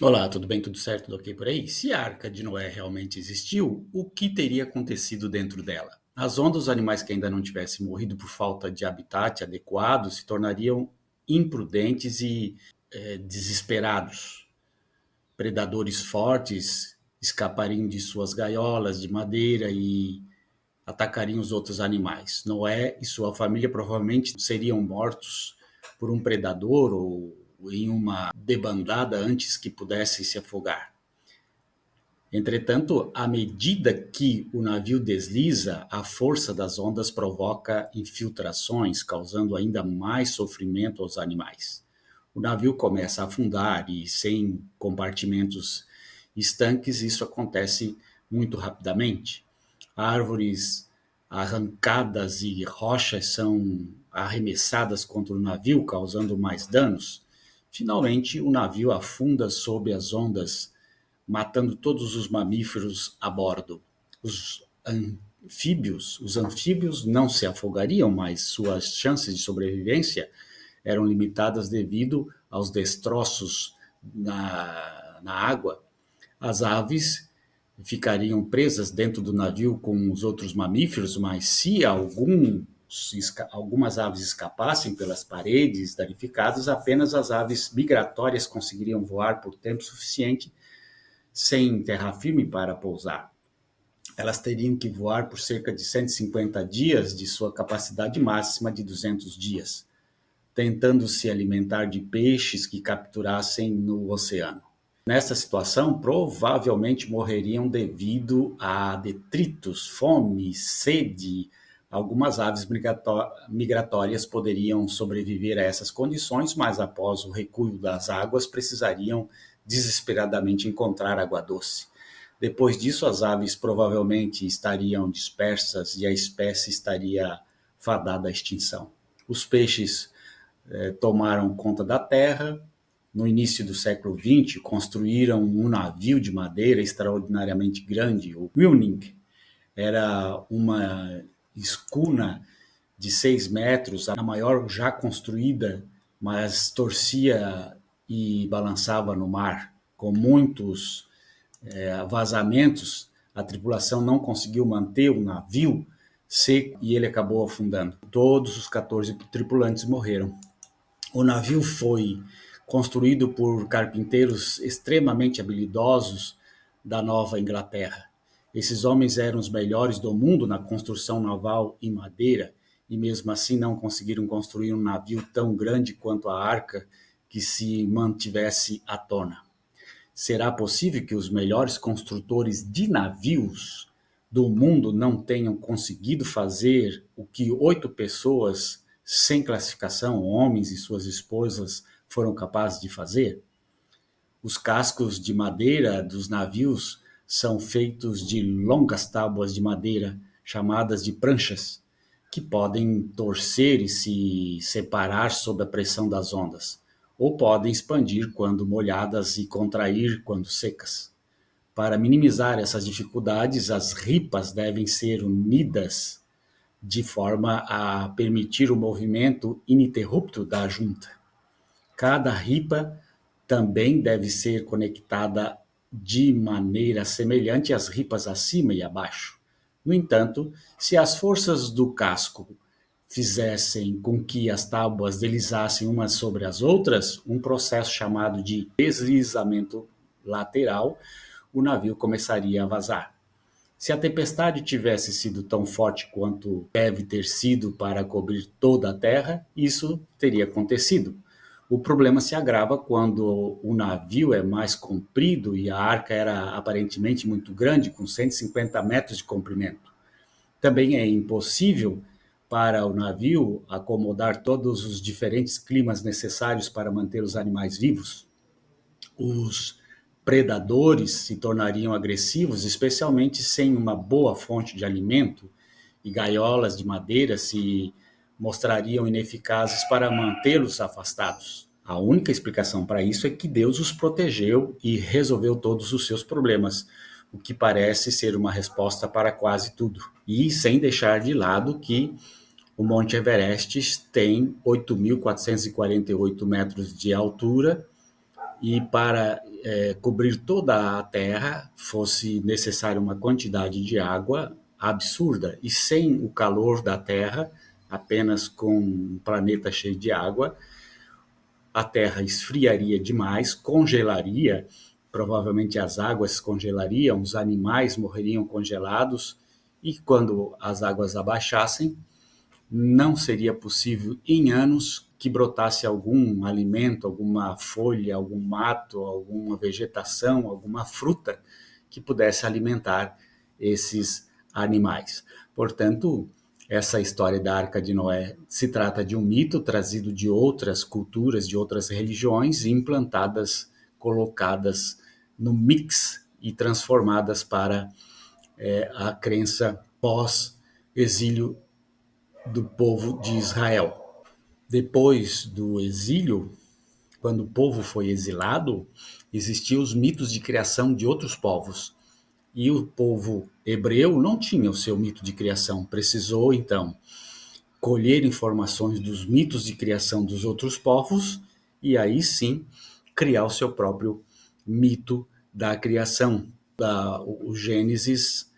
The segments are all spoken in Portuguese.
Olá, tudo bem? Tudo certo? Tudo ok por aí? Se a Arca de Noé realmente existiu, o que teria acontecido dentro dela? As ondas, os animais que ainda não tivessem morrido por falta de habitat adequado se tornariam imprudentes e desesperados. Predadores fortes escapariam de suas gaiolas de madeira e atacariam os outros animais. Noé e sua família provavelmente seriam mortos por um predador ou em uma debandada antes que pudessem se afogar. Entretanto, à medida que o navio desliza, a força das ondas provoca infiltrações, causando ainda mais sofrimento aos animais. O navio começa a afundar e, sem compartimentos estanques, isso acontece muito rapidamente. Árvores arrancadas e rochas são arremessadas contra o navio, causando mais danos. Finalmente, o navio afunda sob as ondas, matando todos os mamíferos a bordo. Os anfíbios não se afogariam, mas suas chances de sobrevivência eram limitadas devido aos destroços na água. As aves ficariam presas dentro do navio com os outros mamíferos, mas se algumas aves escapassem pelas paredes danificadas, apenas as aves migratórias conseguiriam voar por tempo suficiente sem terra firme para pousar. Elas teriam que voar por cerca de 150 dias de sua capacidade máxima de 200 dias, tentando se alimentar de peixes que capturassem no oceano. Nessa situação, provavelmente morreriam devido a detritos, fome, sede. Algumas aves migratórias poderiam sobreviver a essas condições, mas após o recuo das águas precisariam desesperadamente encontrar água doce. Depois disso, as aves provavelmente estariam dispersas e a espécie estaria fadada à extinção. Os peixes tomaram conta da terra. No início do século XX, construíram um navio de madeira extraordinariamente grande. O Wilning era uma escuna de 6 metros, a maior já construída, mas torcia e balançava no mar. Com muitos vazamentos, a tripulação não conseguiu manter o navio seco e ele acabou afundando. Todos os 14 tripulantes morreram. O navio foi construído por carpinteiros extremamente habilidosos da Nova Inglaterra. Esses homens eram os melhores do mundo na construção naval em madeira e mesmo assim não conseguiram construir um navio tão grande quanto a Arca que se mantivesse à tona. Será possível que os melhores construtores de navios do mundo não tenham conseguido fazer o que 8 pessoas sem classificação, homens e suas esposas, foram capazes de fazer? Os cascos de madeira dos navios são feitos de longas tábuas de madeira, chamadas de pranchas, que podem torcer e se separar sob a pressão das ondas, ou podem expandir quando molhadas e contrair quando secas. Para minimizar essas dificuldades, as ripas devem ser unidas de forma a permitir o movimento ininterrupto da junta. Cada ripa também deve ser conectada de maneira semelhante às ripas acima e abaixo. No entanto, se as forças do casco fizessem com que as tábuas deslizassem umas sobre as outras, um processo chamado de deslizamento lateral, o navio começaria a vazar. Se a tempestade tivesse sido tão forte quanto deve ter sido para cobrir toda a Terra, isso teria acontecido. O problema se agrava quando o navio é mais comprido e a arca era aparentemente muito grande, com 150 metros de comprimento. Também é impossível para o navio acomodar todos os diferentes climas necessários para manter os animais vivos. Os predadores se tornariam agressivos, especialmente sem uma boa fonte de alimento, e gaiolas de madeira se mostrariam ineficazes para mantê-los afastados. A única explicação para isso é que Deus os protegeu e resolveu todos os seus problemas, o que parece ser uma resposta para quase tudo. E sem deixar de lado que o Monte Everest tem 8.448 metros de altura e para cobrir toda a Terra fosse necessária uma quantidade de água absurda, e sem o calor da Terra, apenas com um planeta cheio de água, a Terra esfriaria demais, congelaria, provavelmente as águas congelariam, os animais morreriam congelados, e quando as águas abaixassem, não seria possível em anos que brotasse algum alimento, alguma folha, algum mato, alguma vegetação, alguma fruta que pudesse alimentar esses animais. Portanto, essa história da Arca de Noé se trata de um mito trazido de outras culturas, de outras religiões, implantadas, colocadas no mix e transformadas para a crença pós-exílio do povo de Israel. Depois do exílio, quando o povo foi exilado, existiam os mitos de criação de outros povos. E o povo hebreu não tinha o seu mito de criação, precisou então colher informações dos mitos de criação dos outros povos e aí sim criar o seu próprio mito da criação. O Gênesis,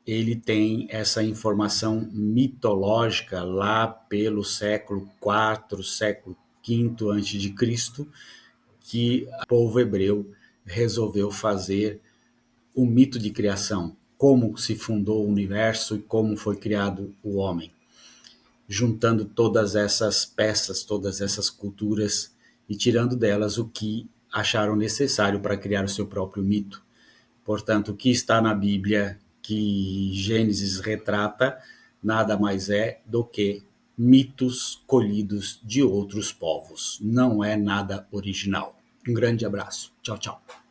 ele tem essa informação mitológica lá pelo século IV, século V antes de Cristo, que o povo hebreu resolveu fazer o mito de criação, como se fundou o universo e como foi criado o homem, juntando todas essas peças, todas essas culturas e tirando delas o que acharam necessário para criar o seu próprio mito. Portanto, o que está na Bíblia, que Gênesis retrata, nada mais é do que mitos colhidos de outros povos. Não é nada original. Um grande abraço. Tchau, tchau.